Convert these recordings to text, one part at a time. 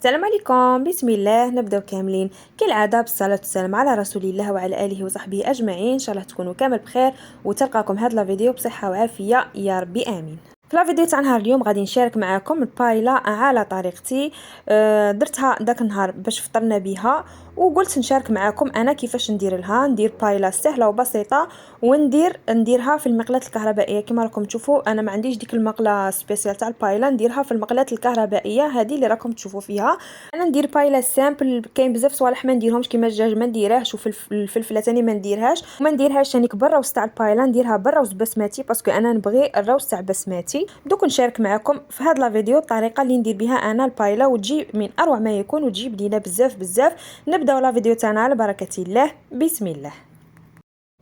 السلام عليكم، بسم الله. نبداو كاملين كالعاده بالصلاه والسلام على رسول الله وعلى اله وصحبه اجمعين. ان شاء الله تكونوا كامل بخير وتلقاكم هذا الفيديو بصحه وعافيه يا ربي امين. في الفيديو تاع نهار اليوم غادي نشارك معكم البايلا على طريقتي. درتها داك النهار باش فطرنا بها، وقلت نشارك معكم انا كيفاش ندير بايلا سهله وبسيطه، نديرها في المقلاة الكهربائيه. كما راكم تشوفوا انا ما عنديش ديك المقله سبيسيال تاع البايلا، نديرها في المقلاة الكهربائيه هذه اللي راكم تشوفوا فيها. انا ندير بايلا سامبل، كاين بزاف صوالح ما نديرهمش كيما الدجاج ما نديرهش، الفلفله ثاني ما نديرهاش، وما نديرهاش ثاني بالروز تاع البايلا، نديرها بالروز بسمتي باسكو انا نبغي الروز تاع بسمتي. دوك نشارك معكم في هذا الفيديو الطريقه اللي ندير بها انا البايلا، وتجي من اروع ما يكون وتجيب لينا بزاف بزاف. نبداو لا فيديو تاعنا على بركه الله، بسم الله.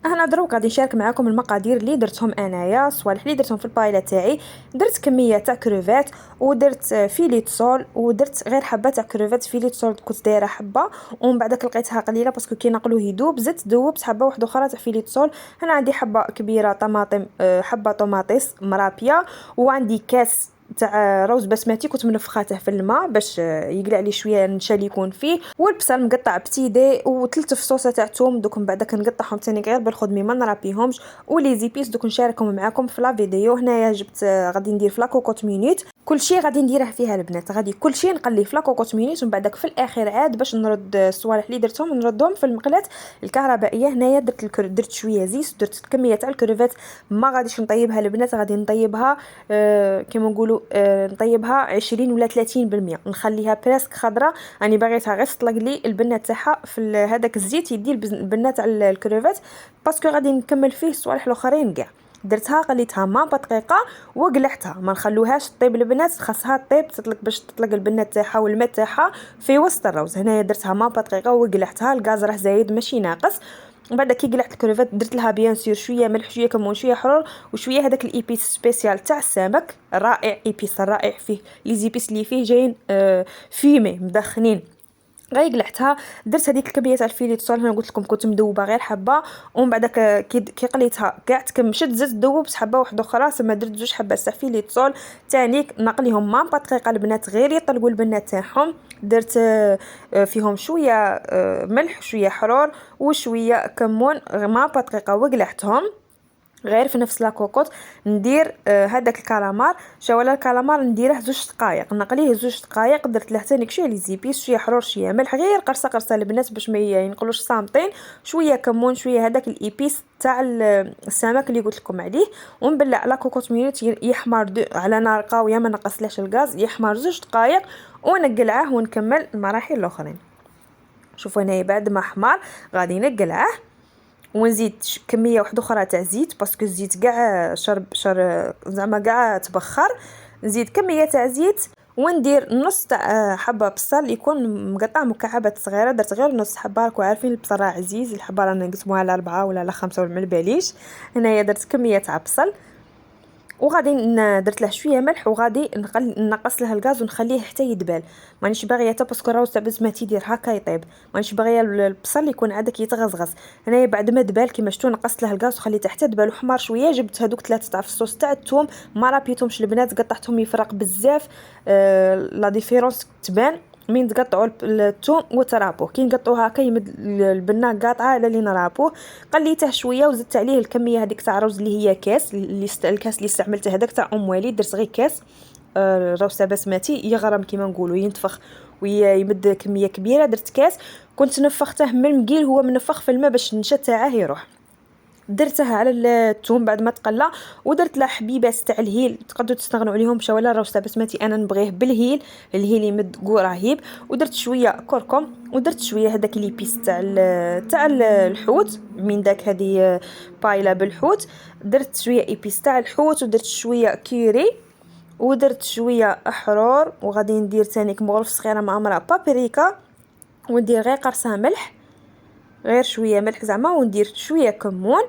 انا دروك غادي نشارك معكم المقادير اللي درتهم انايا، الصوالح اللي درتهم في البايلا تاعي. درت كميه تاع كروفات، ودرت فيليت سول، ودرت غير حبه تاع كروفات فيليت سول كنت دايره حبه، ومن بعد لقيتها قليله باسكو كي نقلوه يذوب، زدت ذوبت حبه واحده اخرى تاع فيليت سول. انا عندي حبه كبيره طماطم، حبه طوماطيس مرابيه، وعندي كاس تاع روز بسمتي كنت منفخاته في الماء باش يقلع لي شويه النشا اللي يكون فيه، والبصل مقطع بتيدي، وثلاث فصوصه تاع ثوم دوك من بعد كنقطعهم ثاني غير بالخدمي ما نرابيهمش، ولي زيبيس دوك نشاركهم معكم في لا فيديو. هنايا جبت غادي ندير في لاكوكوت مينيت، كلشي غادي نديره فيها البنات، غادي كلشي نقليه في لاكوكوت مينيت، ومن بعدك في الاخير عاد باش نرد الصوالح اللي درتهم نردهم في المقلاة الكهربائيه. هنايا درت شويه زيت، درت كميه تاع الكروفات ما غاديش نطيبها البنات، غادي نطيبها كما نقولوا نطيبها 20 ولا 30%، نخليها بريسك خضراء. راني باغيتها غير تطلق لي البنه تاعها في هذاك الزيت يدي البنه تاع الكروفات، باسكو غادي نكمل فيه الصوالح الاخرين كاع. درتها قليتها ما دقيقه وقلعتها، ما نخلوهاش طيب البنات، خاصها طيب تطلق باش تطلق البنه تاعها والماء تاعها في وسط الروز. هنايا درتها ما دقيقه وقلعتها، الغاز راه زايد ماشي ناقص. من بعد كي قلعت الكروفات درت لها بيان سور شويه ملح شويه كمون شويه حرور وشويه هذاك الايبيس سبيسيال تاع السمك رائع، ايبيس رائع فيه لي زيبيس اللي فيه جايين فيمي مدخنين. غير قلعتها درت هذيك الكميه تاع الفيليت سول، انا قلت لكم كنت مذوبه غير حبه، ومن بعد كي قليتها كاع تكمشت زدت ذوبت حبه واحده اخرى، ثم درت جوج حبات تاع فيليت سول ثاني نقليهم ما دقيقه البنات غير يطلقوا البنات تاعهم. درت فيهم شويه ملح شويه حرور وشويه كمون ما دقيقه وقلعتهم غير في نفس لاكوكوط. ندير هذاك الكالامار، شوالا الكالامار نديره 2 دقائق، نقليه 2 دقائق. درت له ثاني شويه لي زيبيس شويه حرور شويه ملح غير قرصه قرصه البنات باش ما ينقلوش صامتين، شويه كمون شويه هذاك الايبيس تاع السمك اللي قلت لكم عليه. ونبلع لاكوكوط مينوت يحمر على نار قويه ما نقصلهش الغاز، يحمر 2 دقائق ونقلعه ونكمل المراحل الاخرين. شوفوا هنا بعد ما حمر غادي نقلعه ونزيد كميه واحده اخرى تاع زيت باسكو الزيت كاع شرب زعما كاع تبخر. نزيد كميه تاع زيت وندير نص تاع حبه بصل يكون مقطع مكعبات صغيره، درت غير نص حبه، راكم عارفين البصل راه عزيز، الحبه رانا نقسموها على 4 ولا على 5 ولا ما باليش. هنايا درت كميه تاع بصل وغادي درت له شويه ملح، وغادي نقص له الغاز ونخليه حتى يدبل. مانيش باغيه حتى باسكو الراوز تاع بسمتي يدير هكا يطيب، مانيش باغيه البصل يكون عندك يتغزغز. هنايا بعد ما دبل كيما شفتوا نقصت له الغاز وخليته حتى دبل وحمار شويه. جبت هذوك 3 تاع فصوص تاع الثوم ما رابيتهمش البنات، قطعتهم يفرق بزاف. لا ديفيرونس تبان من تقطعوا الثوم وترابوه، كي نقطعوه هكا يمد البنه قاطعه على اللي نرابوه. قليته شويه وزدت عليه الكميه هذيك تاع الرز اللي هي كاس، الكاس اللي استعملته هذاك تاع ام وليد، درت غير كاس الرز تاع بسمتي يغرم كيما نقولوا ينتفخ ويمد كميه كبيره. درت كاس كنت نفخته من المقيل، هو منفخ في الماء باش النشا تاعه يروح. درتها على الثوم بعد ما تقلى، ودرت له حبيبات تاع الهيل تقدروا تستغنوا عليهم بشوالا الروز تاع بسمتي انا نبغيه بالهيل، الهيل يمد قو رهيب. ودرت شويه كركم ودرت شويه هذاك لي بيس تاع الحوت من داك هذه بايلا بالحوت. درت شويه ايبيس تاع الحوت ودرت شويه كيري ودرت شويه احرور، وغادي ندير ثاني مغرف صغيره معمره بابريكا، وندير غير قرصه ملح غير شويه ملح زعما، وندير شويه كمون.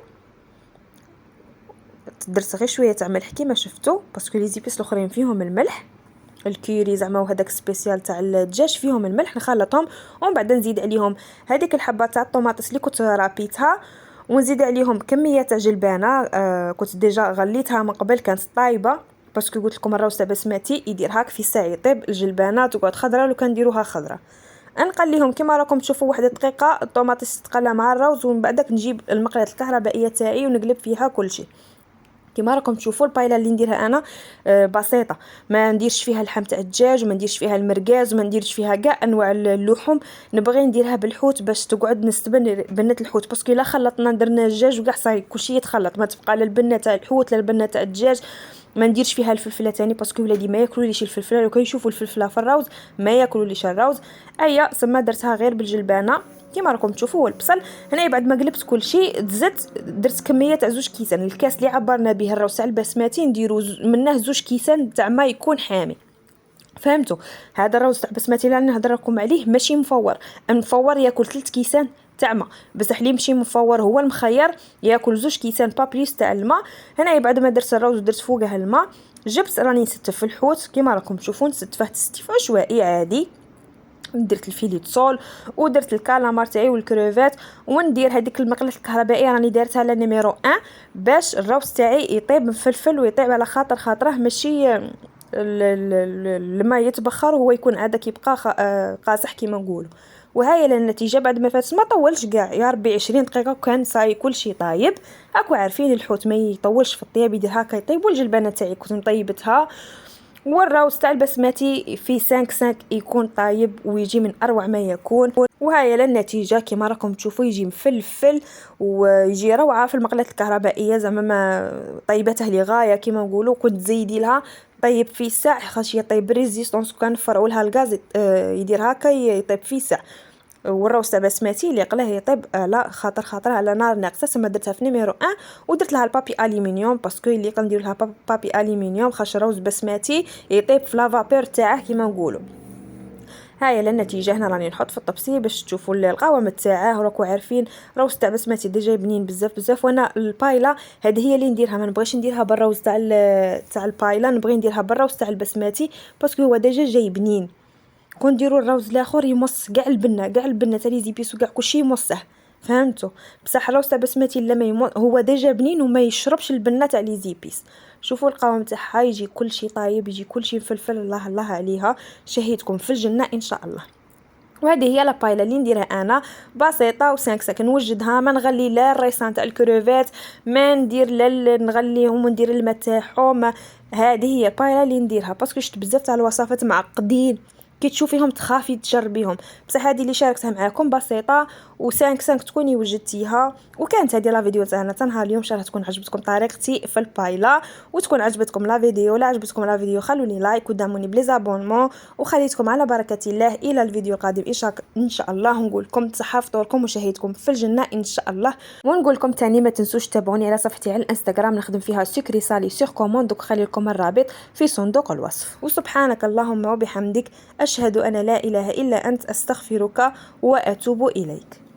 درت غير شويه تاع ملح كيما شفتوا باسكو لي زيبيس الاخرين فيهم الملح، الكيري زعما وهذاك سبيسيال تاع الدجاج فيهم الملح. نخلطهم ومن بعد نزيد عليهم هذيك الحبه تاع الطوماطيس اللي كنت رابيتها، ونزيد عليهم كميه تاع جلبانه كنت ديجا غليتها من قبل كانت طايبه، باسكو قلت لكم الراوس تاع بسمتي يدير هاك في ساعه يطيب الجلبانه تقعد خضره لو كنديروها خضره. نقليهم كما راكم تشوفوا واحد دقيقه الطوماطيس تتقلى مع الراوز، ومن بعدك نجيب المقله الكهربائيه تاعي ونقلب فيها كلشي. كما راكم تشوفوا البايله اللي نديرها انا بسيطه، ما نديرش فيها اللحم تاع الدجاج وما نديرش فيها المرقاز وما نديرش فيها كاع انواع اللحوم. نبغي نديرها بالحوت باش تقعد نستبن بنه الحوت، باسكو الا خلطنا درنا الدجاج وكاع صاي كلشي يتخلط، ما تبقى لا البنه تاع الحوت لا البنه تاع الدجاج. ما نديرش فيها الفلفله تاني باسكو ولادي ما ياكلوليش الفلفله، لو كيشوفوا الفلفله في الراوز ما ياكلوليش الراوز. ايا سما درتها غير بالجلبانه كما راكم تشوفوا. البصل هنا بعد ما قلبت كل شيء درت كميه تاع 2 كيسان. الكاس اللي عبرنا به الراوس تاع البسمتي نديرو منه 2 كيسان تاع ما يكون حامي. فهمتوا؟ هذا الراوس تاع بسمتي اللي نهضر لكم عليه ماشي مفور، المفور ياكل 3 كيسان تاع ما، بصح اللي ماشي مفور هو المخير ياكل 2 كيسان بابليس تاع الماء. هنا بعد ما درت الراوس ودرت فوقه الماء، جبت راني نستف الحوت كما راكم تشوفون، نستفه تستيف عشوائي عادي. درت الفيليت صول ودرت الكالامار تاعي والكروفات، وندير هذيك المقله الكهربائيه راني دارتها على نيميرو 1 باش الروس تاعي يطيب مفلفل ويطيب على خاطره ماشي لما يتبخر هو يكون عاده كيبقى قاصح كيما نقولوا. وهاي النتيجه بعد ما فات ما طولش كاع يا ربي 20 دقيقه كان صاي كلشي طايب. هاكو عارفين الحوت ما يطولش في الطياب يدير هكا يطيب. والجلبانه تاعي كنت مطيبتها، والراوس تاع البسمتي في 5 يكون طايب ويجي من اروع ما يكون. وهاي النتيجه كما راكم تشوفوا يجي مفلفل ويجي روعه في المقله الكهربائيه، زعما ما طيبته لغايه كما نقولوا. كنت زيدي لها طيب في ساعه خاص يطيب ريزيستونس، كان نفرعوا لها الغاز يدير هكا يطيب في ساعه. والراوس تاع بسمتي اللي قلاه يطيب على خاطر على نار ناقصه. سما درتها في نيميرو 1 ودرت لها البابي الومنيوم باسكو اللي كندير لها بابي الومنيوم خاطر الراوس بسمتي يطيب في لافابور تاعه كيما نقولوا. هاي النتيجه. هنا راني نحط في الطبسي باش تشوفوا القوام تاعه. راكو عارفين راوس تاع بسمتي ديجا بنين بزاف. وانا البايلا هذه هي اللي نديرها، ما نبغيش نديرها بالراوس تاع البايلا، نبغي نديرها بالراوس تاع البسمتي باسكو هو ديجا جاي بنين. كون ديروا الروز الاخر يمص كاع البنه تاع لي زيبيس وكاع كلشي يمصه. فهمتوا؟ بصح الروز تاع بسمتي لما هو ديجا بنين وما يشربش البنه تاع لي زيبيس. شوفوا القوام تاعها يجي كلشي طايب، يجي كلشي مفلفل. الله عليها، شهيتكم في الجنه ان شاء الله. وهذه هي لابايلا اللي نديرها انا بسيطه و5 نوجدها. ما نغلي لا الريسان تاع الكروفات، ما ندير لا نغليهم وندير الماء تاعهم. هذه هي بايلا اللي نديرها باسكو شفت بزاف تاع الوصفات معقدين كي تشوفيهم تخافي تجربيهم. بصح هذه اللي شاركتها معكم بسيطه و5 تكوني وجدتيها. وكانت هذه لا فيديو تاعنا تنهار اليوم. ان شاء الله تكون عجبتكم طريقتي في البايلا وتكون عجبتكم لا فيديو. لا عجبتكم لا فيديو خلوني لايك ودعموني بليزابونمون وخليتكم على بركه الله. الى الفيديو القادم ان شاء الله. نقول لكم تصحى فطوركم وشهيتكم في الجنه ان شاء الله. ونقول لكم ثاني ما تنسوش تابعوني على صفحتي على الانستغرام، نخدم فيها سكري سالي سيغ كوموند، وخلي لكم الرابط في صندوق الوصف. وسبحانك اللهم وبحمدك، أشهد أن لا إله إلا أنت، أستغفرك وأتوب إليك.